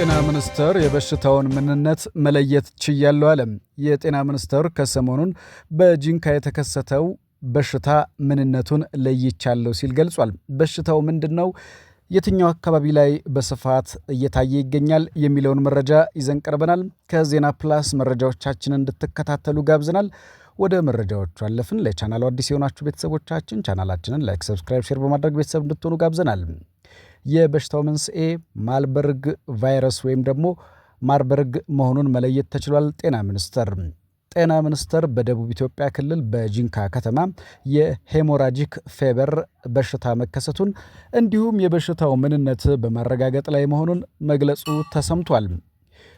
የጤና ሚኒስቴር የበሽታውን ምንነት መለየት ችያለሁ አለ። የጤና ሚኒስቴር ከሰሞኑን በጂንካ የተከሰተው በሽታ ምንነቱን ለይቻለሁ ሲል ገልጿል። በሽታው ምንድነው? የትኛው አካባቢ ላይ በስፋት እየታየ ይገኛል? የሚለውን መረጃ ይዘን ቀርበናል። ከዜና ፕላስ መረጃዎቻችንን እንድትከታተሉ ጋብዘናል። ወደ መረጃዎቹ አለፍን። ለቻናሉ አዲስ የሆናችሁ ቤተሰቦቻችን ቻናላችንን ላይክ፣ ሰብስክራይብ፣ ሼር በማድረግ ቤተሰብ እንድትሆኑ ጋብዘናል። የበሽታው መንስኤ ማርበርግ ቫይረስ ወይም ደግሞ ማርበርግ መሆኑን መለየት ተችሏል። ጤና ሚኒስቴር በደቡብ ኢትዮጵያ ክልል በጂንካ ከተማ የሄሞራጂክ ፌበር በሽታ መከሰቱን እንዲሁም የበሽታው ምንነት በማረጋገጥ ላይ መሆኑን መግለጹ ተሰምቷል።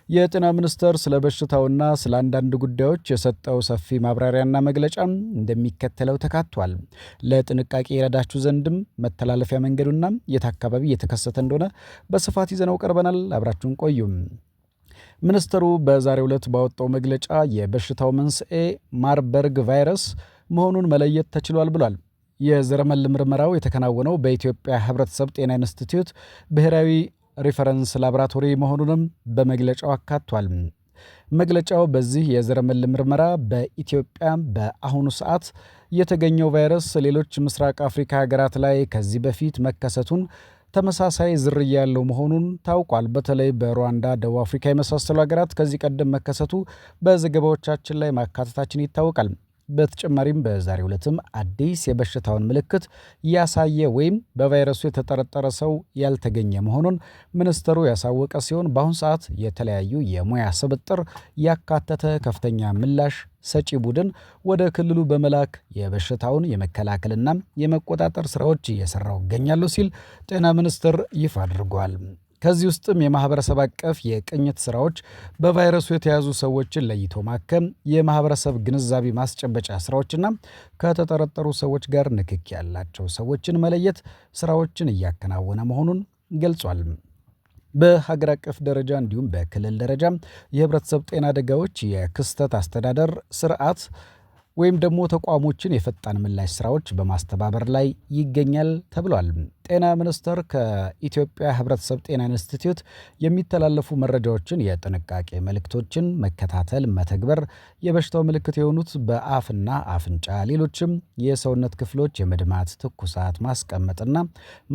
የጤና ሚኒስቴር ስለ በሽታውና ስለ አንዳንድ ጉዳዮች የሰጠው ሰፊ ማብራሪያና መግለጫ እንደሚከተለው ተካቷል። ለጥንቃቄ ይረዳችሁ ዘንድም መተላለፊያ መንገዱና የት አካባቢ የተከሰተ እንደሆነ በስፋት ይዘነው ቀርበናል። አብራችሁን ቆዩም። ሚኒስትሩ በዛሬው ዕለት ባወጣው መግለጫ የበሽታው መንስኤ ማርበርግ ቫይረስ መሆኑን መለየት ተችሏል ብሏል። የዘረመል ምርመራው የተከናወነው በኢትዮጵያ ሕብረተሰብ ጤና ኢንስቲትዩት ብሔራዊ ሪፈረንስ ላቦራቶሪ መሆኑንም በመግለጫው አካቷል። መግለጫው በዚህ የዘረመል ምርመራ በኢትዮጵያ በአሁኑ ሰዓት የተገኘው ቫይረስ ሌሎች ምስራቅ አፍሪካ ሀገራት ላይ ከዚህ በፊት መከሰቱን ተመሳሳይ ዝርያ ያለው መሆኑን ታውቋል። በተለይ በሩዋንዳ፣ ደቡብ አፍሪካ የመሳሰሉ ሀገራት ከዚህ ቀደም መከሰቱ በዘገባዎቻችን ላይ ማካተታችን ይታወቃል። በተጨማሪም በዛሬው ዕለትም አዲስ የበሽታውን ምልክት ያሳየ ወይም በቫይረሱ የተጠረጠረ ሰው ያልተገኘ መሆኑን ሚኒስትሩ ያሳወቀ ሲሆን በአሁኑ ሰዓት የተለያዩ የሙያ ስብጥር ያካተተ ከፍተኛ ምላሽ ሰጪ ቡድን ወደ ክልሉ በመላክ የበሽታውን የመከላከልና የመቆጣጠር ስራዎች እየሰራው ይገኛሉ ሲል ጤና ሚኒስቴር ይፋ አድርጓል። ከዚህ ውስጥም የማህበረሰብ አቀፍ የቅኝት ስራዎች፣ በቫይረሱ የተያዙ ሰዎችን ለይቶ ማከም፣ የማህበረሰብ ግንዛቤ ማስጨበጫ ስራዎችና ከተጠረጠሩ ሰዎች ጋር ንክኪ ያላቸው ሰዎችን መለየት ስራዎችን እያከናወነ መሆኑን ገልጿል። በሀገር አቀፍ ደረጃ እንዲሁም በክልል ደረጃ የህብረተሰብ ጤና አደጋዎች የክስተት አስተዳደር ስርዓት ወይም ደግሞ ተቋሞችን የፈጣን ምላሽ ስራዎች በማስተባበር ላይ ይገኛል ተብሏል። ጤና ሚኒስቴር ከኢትዮጵያ ሕብረተሰብ ጤና ኢንስቲትዩት የሚተላለፉ መረጃዎችን፣ የጥንቃቄ መልእክቶችን መከታተል፣ መተግበር፣ የበሽታው ምልክት የሆኑት በአፍና አፍንጫ፣ ሌሎችም የሰውነት ክፍሎች የመድማት፣ ትኩሳት፣ ማስቀመጥና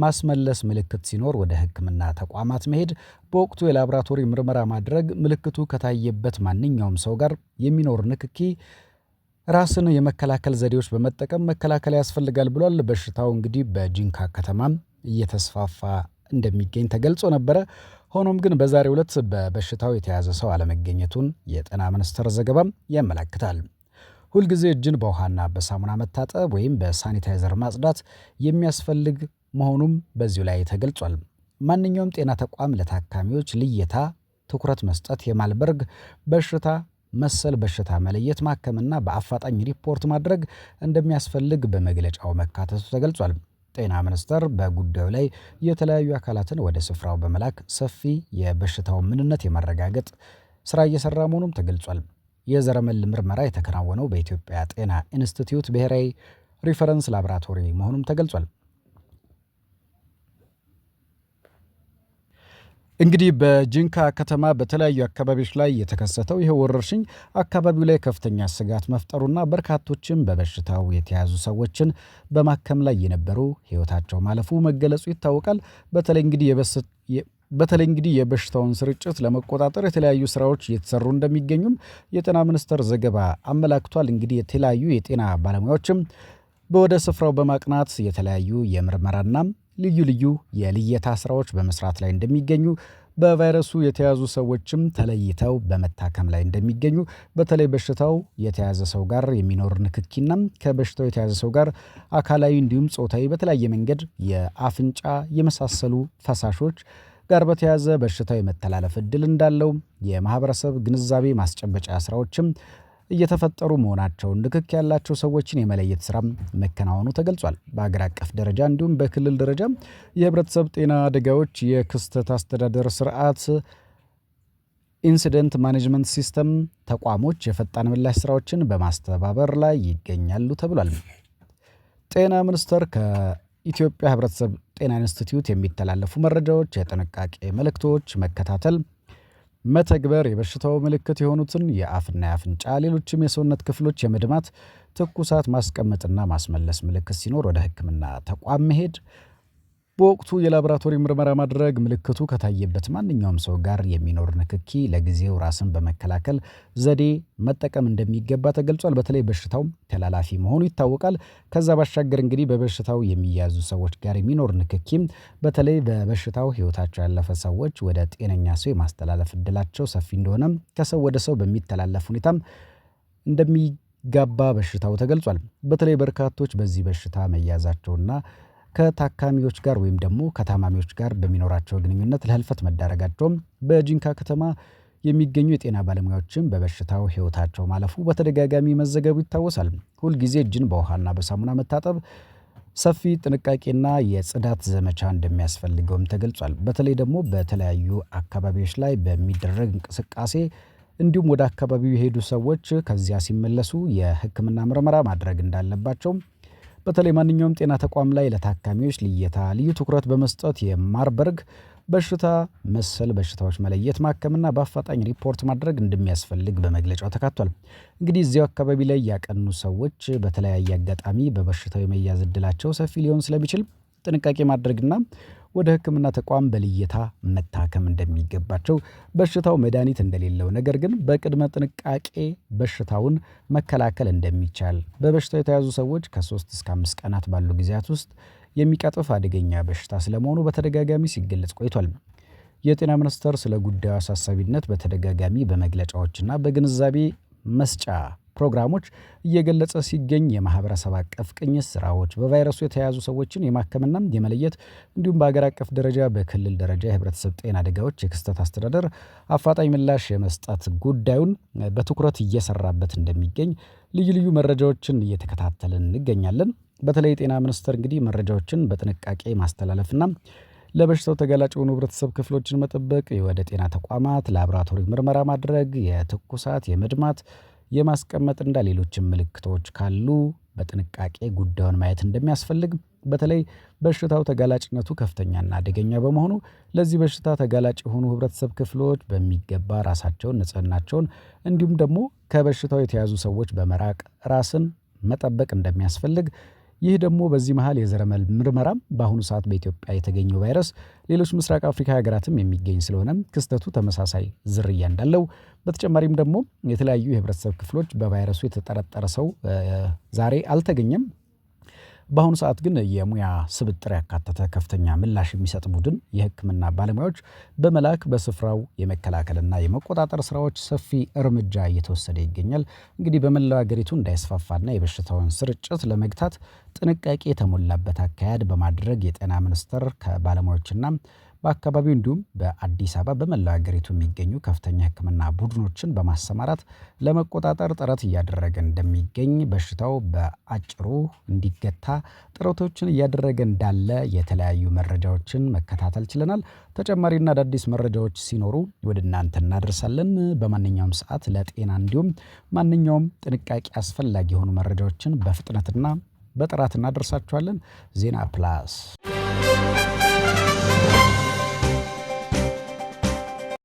ማስመለስ ምልክት ሲኖር ወደ ሕክምና ተቋማት መሄድ፣ በወቅቱ የላቦራቶሪ ምርመራ ማድረግ፣ ምልክቱ ከታየበት ማንኛውም ሰው ጋር የሚኖር ንክኪ ራስን የመከላከል ዘዴዎች በመጠቀም መከላከል ያስፈልጋል ብሏል። በሽታው እንግዲህ በጂንካ ከተማም እየተስፋፋ እንደሚገኝ ተገልጾ ነበረ። ሆኖም ግን በዛሬው ዕለት በበሽታው የተያዘ ሰው አለመገኘቱን የጤና ሚኒስቴር ዘገባም ያመለክታል። ሁልጊዜ እጅን በውሃና በሳሙና መታጠብ ወይም በሳኒታይዘር ማጽዳት የሚያስፈልግ መሆኑም በዚሁ ላይ ተገልጿል። ማንኛውም ጤና ተቋም ለታካሚዎች ልየታ ትኩረት መስጠት፣ የማርበርግ በሽታ መሰል በሽታ መለየት፣ ማከምና በአፋጣኝ ሪፖርት ማድረግ እንደሚያስፈልግ በመግለጫው መካተቱ ተገልጿል። ጤና ሚኒስቴር በጉዳዩ ላይ የተለያዩ አካላትን ወደ ስፍራው በመላክ ሰፊ የበሽታው ምንነት የማረጋገጥ ስራ እየሰራ መሆኑም ተገልጿል። የዘረመል ምርመራ የተከናወነው በኢትዮጵያ ጤና ኢንስቲትዩት ብሔራዊ ሪፈረንስ ላቦራቶሪ መሆኑም ተገልጿል። እንግዲህ በጂንካ ከተማ በተለያዩ አካባቢዎች ላይ የተከሰተው ይህ ወረርሽኝ አካባቢው ላይ ከፍተኛ ስጋት መፍጠሩና በርካቶችም በበሽታው የተያዙ ሰዎችን በማከም ላይ የነበሩ ሕይወታቸው ማለፉ መገለጹ ይታወቃል። በተለይ እንግዲህ የበሽታውን ስርጭት ለመቆጣጠር የተለያዩ ስራዎች እየተሰሩ እንደሚገኙም የጤና ሚኒስቴር ዘገባ አመላክቷል። እንግዲህ የተለያዩ የጤና ባለሙያዎችም ወደ ስፍራው በማቅናት የተለያዩ የምርመራና ልዩ ልዩ የልየታ ስራዎች በመስራት ላይ እንደሚገኙ፣ በቫይረሱ የተያዙ ሰዎችም ተለይተው በመታከም ላይ እንደሚገኙ፣ በተለይ በሽታው የተያዘ ሰው ጋር የሚኖር ንክኪና ከበሽታው የተያዘ ሰው ጋር አካላዊ እንዲሁም ጾታዊ በተለያየ መንገድ የአፍንጫ የመሳሰሉ ፈሳሾች ጋር በተያዘ በሽታው የመተላለፍ እድል እንዳለው የማህበረሰብ ግንዛቤ ማስጨበጫ ስራዎችም እየተፈጠሩ መሆናቸውን፣ ንክክ ያላቸው ሰዎችን የመለየት ስራ መከናወኑ ተገልጿል። በአገር አቀፍ ደረጃ እንዲሁም በክልል ደረጃ የህብረተሰብ ጤና አደጋዎች የክስተት አስተዳደር ስርዓት ኢንሲደንት ማኔጅመንት ሲስተም ተቋሞች የፈጣን ምላሽ ስራዎችን በማስተባበር ላይ ይገኛሉ ተብሏል። ጤና ሚኒስቴር ከኢትዮጵያ ሕብረተሰብ ጤና ኢንስቲትዩት የሚተላለፉ መረጃዎች፣ የጥንቃቄ መልእክቶች መከታተል፣ መተግበር የበሽታው ምልክት የሆኑትን የአፍና የአፍንጫ ሌሎችም የሰውነት ክፍሎች የመድማት ትኩሳት ማስቀመጥና ማስመለስ ምልክት ሲኖር ወደ ሕክምና ተቋም መሄድ፣ በወቅቱ የላቦራቶሪ ምርመራ ማድረግ፣ ምልክቱ ከታየበት ማንኛውም ሰው ጋር የሚኖር ንክኪ ለጊዜው ራስን በመከላከል ዘዴ መጠቀም እንደሚገባ ተገልጿል። በተለይ በሽታው ተላላፊ መሆኑ ይታወቃል። ከዛ ባሻገር እንግዲህ በበሽታው የሚያዙ ሰዎች ጋር የሚኖር ንክኪም በተለይ በበሽታው ሕይወታቸው ያለፈ ሰዎች ወደ ጤነኛ ሰው የማስተላለፍ እድላቸው ሰፊ እንደሆነ ከሰው ወደ ሰው በሚተላለፍ ሁኔታም እንደሚጋባ በሽታው ተገልጿል። በተለይ በርካቶች በዚህ በሽታ መያዛቸውና ከታካሚዎች ጋር ወይም ደግሞ ከታማሚዎች ጋር በሚኖራቸው ግንኙነት ለህልፈት መዳረጋቸውም በጂንካ ከተማ የሚገኙ የጤና ባለሙያዎችም በበሽታው ሕይወታቸው ማለፉ በተደጋጋሚ መዘገቡ ይታወሳል። ሁልጊዜ እጅን በውሃና በሳሙና መታጠብ፣ ሰፊ ጥንቃቄና የጽዳት ዘመቻ እንደሚያስፈልገውም ተገልጿል። በተለይ ደግሞ በተለያዩ አካባቢዎች ላይ በሚደረግ እንቅስቃሴ እንዲሁም ወደ አካባቢው የሄዱ ሰዎች ከዚያ ሲመለሱ የሕክምና ምርመራ ማድረግ እንዳለባቸው በተለይ ማንኛውም ጤና ተቋም ላይ ለታካሚዎች ልየታ ልዩ ትኩረት በመስጠት የማርበርግ በሽታ መሰል በሽታዎች መለየት ማከምና በአፋጣኝ ሪፖርት ማድረግ እንደሚያስፈልግ በመግለጫው ተካቷል። እንግዲህ እዚያው አካባቢ ላይ ያቀኑ ሰዎች በተለያየ አጋጣሚ በበሽታው የመያዝ እድላቸው ሰፊ ሊሆን ስለሚችል ጥንቃቄ ማድረግና ወደ ሕክምና ተቋም በልየታ መታከም እንደሚገባቸው፣ በሽታው መድኃኒት እንደሌለው ነገር ግን በቅድመ ጥንቃቄ በሽታውን መከላከል እንደሚቻል፣ በበሽታው የተያዙ ሰዎች ከ3 እስከ 5 ቀናት ባሉ ጊዜያት ውስጥ የሚቀጥፍ አደገኛ በሽታ ስለመሆኑ በተደጋጋሚ ሲገለጽ ቆይቷል። የጤና ሚኒስቴር ስለ ጉዳዩ አሳሳቢነት በተደጋጋሚ በመግለጫዎችና በግንዛቤ መስጫ ፕሮግራሞች እየገለጸ ሲገኝ የማህበረሰብ አቀፍ ቅኝት ስራዎች በቫይረሱ የተያዙ ሰዎችን የማከምና የመለየት እንዲሁም በአገር አቀፍ ደረጃ በክልል ደረጃ የህብረተሰብ ጤና አደጋዎች የክስተት አስተዳደር አፋጣኝ ምላሽ የመስጠት ጉዳዩን በትኩረት እየሰራበት እንደሚገኝ ልዩ ልዩ መረጃዎችን እየተከታተልን እንገኛለን። በተለይ የጤና ሚኒስቴር እንግዲህ መረጃዎችን በጥንቃቄ ማስተላለፍና ለበሽታው ተጋላጭ የሆኑ ህብረተሰብ ክፍሎችን መጠበቅ፣ ወደ ጤና ተቋማት ላቦራቶሪ ምርመራ ማድረግ፣ የትኩሳት የመድማት የማስቀመጥና ሌሎችም ምልክቶች ካሉ በጥንቃቄ ጉዳዩን ማየት እንደሚያስፈልግ፣ በተለይ በሽታው ተጋላጭነቱ ከፍተኛና አደገኛ በመሆኑ ለዚህ በሽታ ተጋላጭ የሆኑ ህብረተሰብ ክፍሎች በሚገባ ራሳቸውን፣ ንጽህናቸውን እንዲሁም ደግሞ ከበሽታው የተያዙ ሰዎች በመራቅ ራስን መጠበቅ እንደሚያስፈልግ፣ ይህ ደግሞ በዚህ መሃል የዘረመል ምርመራም በአሁኑ ሰዓት በኢትዮጵያ የተገኘው ቫይረስ ሌሎች ምስራቅ አፍሪካ ሀገራትም የሚገኝ ስለሆነ ክስተቱ ተመሳሳይ ዝርያ እንዳለው፣ በተጨማሪም ደግሞ የተለያዩ የህብረተሰብ ክፍሎች በቫይረሱ የተጠረጠረ ሰው ዛሬ አልተገኘም። በአሁኑ ሰዓት ግን የሙያ ስብጥር ያካተተ ከፍተኛ ምላሽ የሚሰጥ ቡድን የህክምና ባለሙያዎች በመላክ በስፍራው የመከላከልና የመቆጣጠር ስራዎች ሰፊ እርምጃ እየተወሰደ ይገኛል። እንግዲህ በመላው ሀገሪቱ እንዳይስፋፋና የበሽታውን ስርጭት ለመግታት ጥንቃቄ የተሞላበት አካሄድ በማድረግ የጤና ሚኒስቴር ከባለሙያዎችና በአካባቢው እንዲሁም በአዲስ አበባ በመላው ሀገሪቱ የሚገኙ ከፍተኛ ህክምና ቡድኖችን በማሰማራት ለመቆጣጠር ጥረት እያደረገ እንደሚገኝ፣ በሽታው በአጭሩ እንዲገታ ጥረቶችን እያደረገ እንዳለ የተለያዩ መረጃዎችን መከታተል ችለናል። ተጨማሪና አዳዲስ መረጃዎች ሲኖሩ ወደ እናንተ እናደርሳለን። በማንኛውም ሰዓት ለጤና እንዲሁም ማንኛውም ጥንቃቄ አስፈላጊ የሆኑ መረጃዎችን በፍጥነትና በጥራት እናደርሳችኋለን። ዜና ፕላስ